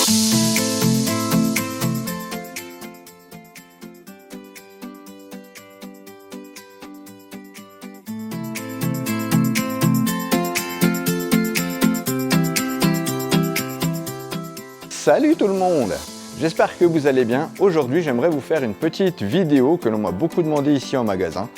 Salut tout le monde! J'espère que vous allez bien. Aujourd'hui, j'aimerais vous faire une petite vidéo que l'on m'a beaucoup demandé ici en magasin.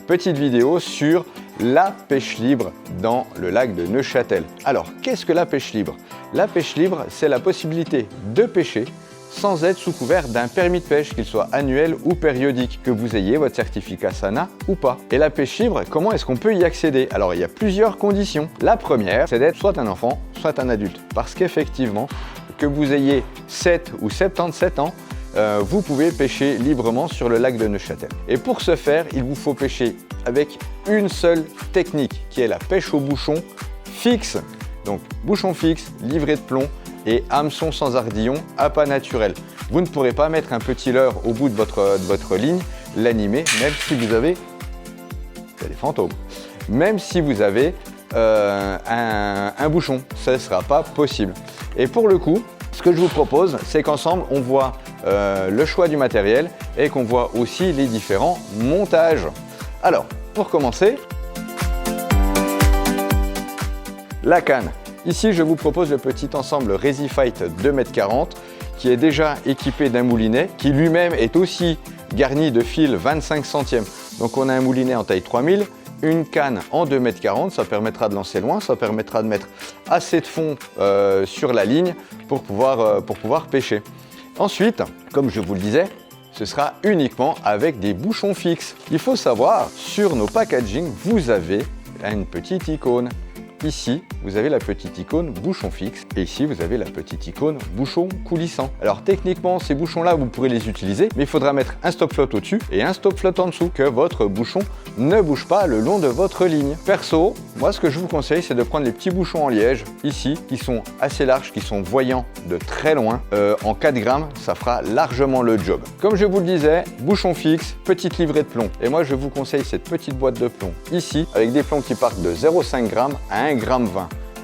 Petite vidéo sur la pêche libre dans le lac de Neuchâtel. Alors, qu'est-ce que la pêche libre? La pêche libre, c'est la possibilité de pêcher sans être sous couvert d'un permis de pêche, qu'il soit annuel ou périodique, que vous ayez votre certificat SANA ou pas. Et la pêche libre, comment est-ce qu'on peut y accéder? Alors, il y a plusieurs conditions. La première, c'est d'être soit un enfant, soit un adulte. Parce qu'effectivement, que vous ayez 7 ou 77 ans, vous pouvez pêcher librement sur le lac de Neuchâtel. Et pour ce faire, il vous faut pêcher avec une seule technique, qui est la pêche au bouchon fixe. Donc, bouchon fixe, livret de plomb et hameçon sans ardillon, appât naturel. Vous ne pourrez pas mettre un petit leurre au bout de votre ligne, l'animer, même si vous avez des fantômes. Même si vous avez un bouchon, ça ne sera pas possible. Et pour le coup, ce que je vous propose, c'est qu'ensemble, on voit le choix du matériel et qu'on voit aussi les différents montages. Alors, pour commencer, la canne. Ici, je vous propose le petit ensemble Resi-Fight 2,40 m qui est déjà équipé d'un moulinet qui lui-même est aussi garni de fil 25 centièmes. Donc, on a un moulinet en taille 3000, une canne en 2,40 m, ça permettra de lancer loin, ça permettra de mettre assez de fond sur la ligne pour pouvoir pêcher. Ensuite, comme je vous le disais, ce sera uniquement avec des bouchons fixes. Il faut savoir, sur nos packaging, vous avez une petite icône. Ici, vous avez la petite icône bouchon fixe et ici, vous avez la petite icône bouchon coulissant. Alors techniquement, ces bouchons-là, vous pourrez les utiliser, mais il faudra mettre un stop flotte au-dessus et un stop flotte en dessous, que votre bouchon ne bouge pas le long de votre ligne. Perso, moi, ce que je vous conseille, c'est de prendre les petits bouchons en liège, ici, qui sont assez larges, qui sont voyants de très loin. En 4 grammes, ça fera largement le job. Comme je vous le disais, bouchon fixe, petite livrée de plomb. Et moi, je vous conseille cette petite boîte de plomb ici, avec des plombs qui partent de 0,5 g à 1,20 g,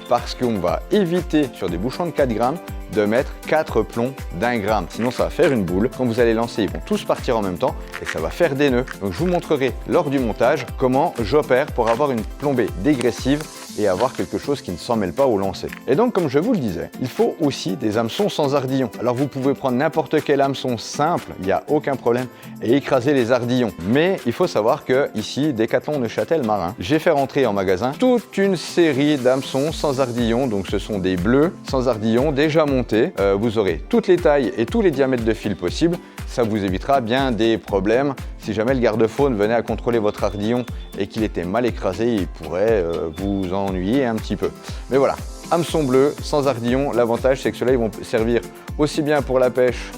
parce qu'on va éviter sur des bouchons de 4 grammes de mettre 4 plombs d'1 gramme. Sinon, ça va faire une boule. Quand vous allez lancer, ils vont tous partir en même temps et ça va faire des nœuds. Donc, je vous montrerai lors du montage comment j'opère pour avoir une plombée dégressive et avoir quelque chose qui ne s'en mêle pas au lancer. Et donc, comme je vous le disais, il faut aussi des hameçons sans ardillon. Alors, vous pouvez prendre n'importe quel hameçon simple, il n'y a aucun problème, et écraser les ardillons. Mais il faut savoir que ici, Decathlon Neuchâtel Marin, j'ai fait rentrer en magasin toute une série d'hameçons sans ardillon. Donc, ce sont des bleus sans ardillon déjà montés. Vous aurez toutes les tailles et tous les diamètres de fil possibles. Ça vous évitera bien des problèmes. Si jamais le garde-faune venait à contrôler votre ardillon et qu'il était mal écrasé, il pourrait vous ennuyer un petit peu. Mais voilà, hameçon bleu, sans ardillon, l'avantage c'est que ceux-là ils vont servir aussi bien pour la pêche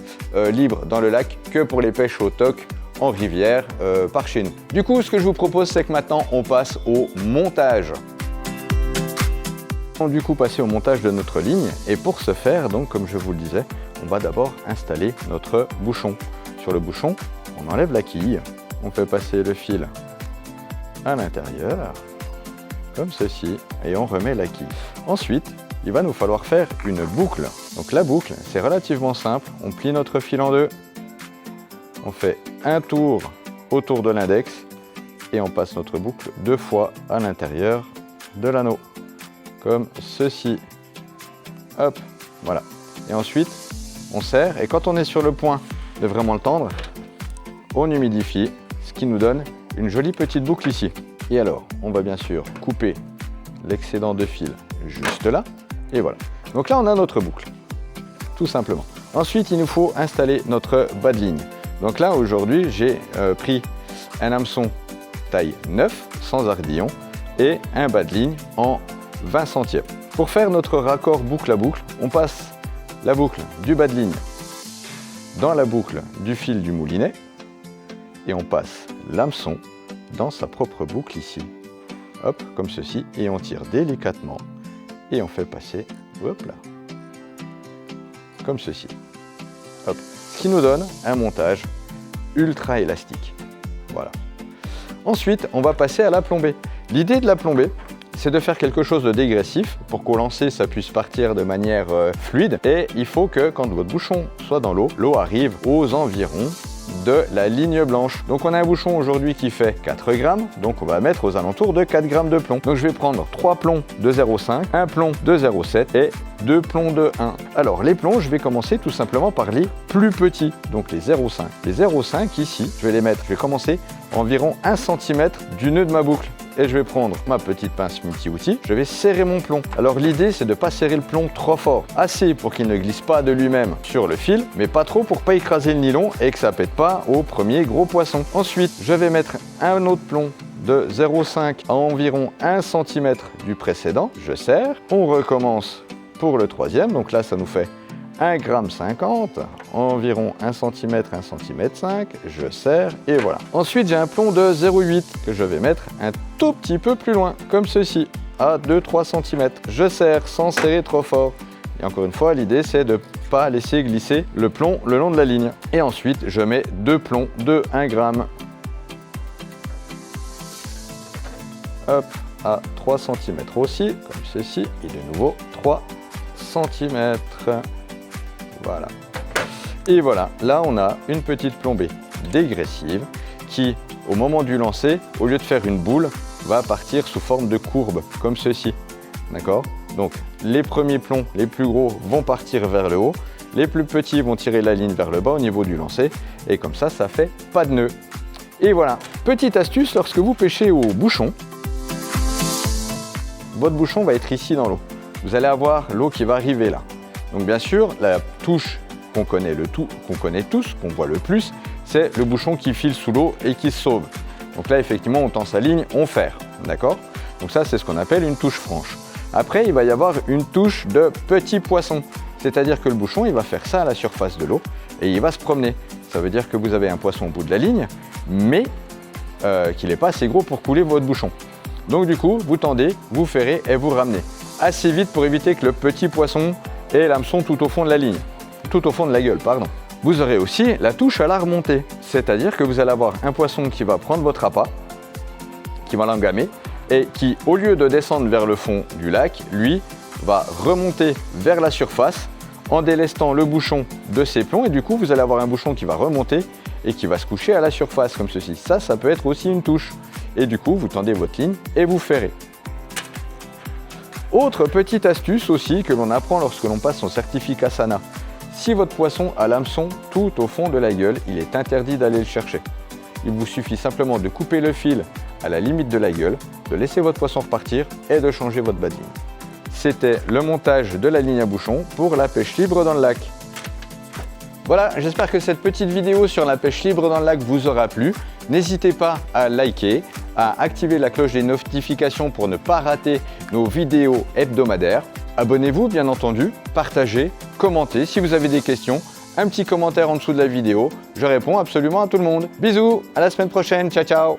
libre dans le lac que pour les pêches au toc en rivière par chez nous. Du coup, ce que je vous propose, c'est que maintenant on passe au montage. On va du coup passer au montage de notre ligne et pour ce faire, donc comme je vous le disais, on va d'abord installer notre bouchon. Sur le bouchon, on enlève la quille, on fait passer le fil à l'intérieur, comme ceci, et on remet la quille. Ensuite, il va nous falloir faire une boucle. Donc la boucle, c'est relativement simple, on plie notre fil en deux, on fait un tour autour de l'index et on passe notre boucle 2 fois à l'intérieur de l'anneau, comme ceci. Hop, voilà. Et ensuite, on serre et quand on est sur le point de vraiment le tendre, on humidifie, ce qui nous donne une jolie petite boucle ici. Et alors, on va bien sûr couper l'excédent de fil juste là, et voilà. Donc là, on a notre boucle, tout simplement. Ensuite, il nous faut installer notre bas de ligne. Donc là, aujourd'hui, j'ai pris un hameçon taille 9, sans ardillon, et un bas de ligne en 20 centièmes. Pour faire notre raccord boucle à boucle, on passe la boucle du bas de ligne dans la boucle du fil du moulinet et on passe l'hameçon dans sa propre boucle ici. Hop, comme ceci, et on tire délicatement et on fait passer, hop là, comme ceci. Hop. Ce qui nous donne un montage ultra élastique. Voilà. Ensuite, on va passer à la plombée. L'idée de la plombée, c'est de faire quelque chose de dégressif pour qu'au lancer, ça puisse partir de manière fluide. Et il faut que quand votre bouchon soit dans l'eau, l'eau arrive aux environs de la ligne blanche. Donc on a un bouchon aujourd'hui qui fait 4 grammes, donc on va mettre aux alentours de 4 grammes de plomb. Donc je vais prendre 3 plombs de 0,5, un plomb de 0,7 et 2 plombs de 1. Alors les plombs, je vais commencer tout simplement par les plus petits, donc les 0,5. Les 0,5 ici, je vais les mettre, je vais commencer environ 1 cm du nœud de ma boucle. Et je vais prendre ma petite pince multi-outil, je vais serrer mon plomb. Alors l'idée, c'est de ne pas serrer le plomb trop fort. Assez pour qu'il ne glisse pas de lui-même sur le fil, mais pas trop pour pas écraser le nylon et que ça pète pas au premier gros poisson. Ensuite, je vais mettre un autre plomb de 0,5 à environ 1 cm du précédent. Je serre. On recommence pour le troisième. Donc là, ça nous fait 1,50 g, environ 1 cm, 1 cm 5, je serre et voilà. Ensuite, j'ai un plomb de 0,8 que je vais mettre un tout petit peu plus loin, comme ceci, à 2-3 cm. Je serre sans serrer trop fort. Et encore une fois, l'idée, c'est de ne pas laisser glisser le plomb le long de la ligne. Et ensuite, je mets 2 plombs de 1 g. Hop, à 3 cm aussi, comme ceci, et de nouveau 3 cm. Voilà. Et voilà, là on a une petite plombée dégressive qui, au moment du lancer, au lieu de faire une boule, va partir sous forme de courbe, comme ceci. D'accord? Donc les premiers plombs, les plus gros, vont partir vers le haut, les plus petits vont tirer la ligne vers le bas au niveau du lancer, et comme ça, ça fait pas de nœud. Et voilà, petite astuce, lorsque vous pêchez au bouchon, votre bouchon va être ici dans l'eau. Vous allez avoir l'eau qui va arriver là. Donc bien sûr, la touche qu'on connaît tous, qu'on voit le plus, c'est le bouchon qui file sous l'eau et qui se sauve. Donc là, effectivement, on tend sa ligne, on ferre, d'accord? Donc ça, c'est ce qu'on appelle une touche franche. Après, il va y avoir une touche de petit poisson, c'est-à-dire que le bouchon, il va faire ça à la surface de l'eau et il va se promener. Ça veut dire que vous avez un poisson au bout de la ligne, mais qu'il n'est pas assez gros pour couler votre bouchon. Donc du coup, vous tendez, vous ferrez et vous ramenez assez vite pour éviter que le petit poisson et l'hameçon tout au fond de la ligne, tout au fond de la gueule, pardon. Vous aurez aussi la touche à la remontée, c'est-à-dire que vous allez avoir un poisson qui va prendre votre appât, qui va l'engamer, et qui, au lieu de descendre vers le fond du lac, lui, va remonter vers la surface en délestant le bouchon de ses plombs, et du coup, vous allez avoir un bouchon qui va remonter et qui va se coucher à la surface, comme ceci. Ça peut être aussi une touche. Et du coup, vous tendez votre ligne et vous ferrez. Autre petite astuce aussi que l'on apprend lorsque l'on passe son certificat SANA. Si votre poisson a l'hameçon tout au fond de la gueule, il est interdit d'aller le chercher. Il vous suffit simplement de couper le fil à la limite de la gueule, de laisser votre poisson repartir et de changer votre bas de ligne. C'était le montage de la ligne à bouchon pour la pêche libre dans le lac. Voilà, j'espère que cette petite vidéo sur la pêche libre dans le lac vous aura plu. N'hésitez pas à liker, à activer la cloche des notifications pour ne pas rater nos vidéos hebdomadaires. Abonnez-vous bien entendu, partagez, commentez. Si vous avez des questions, un petit commentaire en dessous de la vidéo. Je réponds absolument à tout le monde. Bisous, à la semaine prochaine, ciao ciao.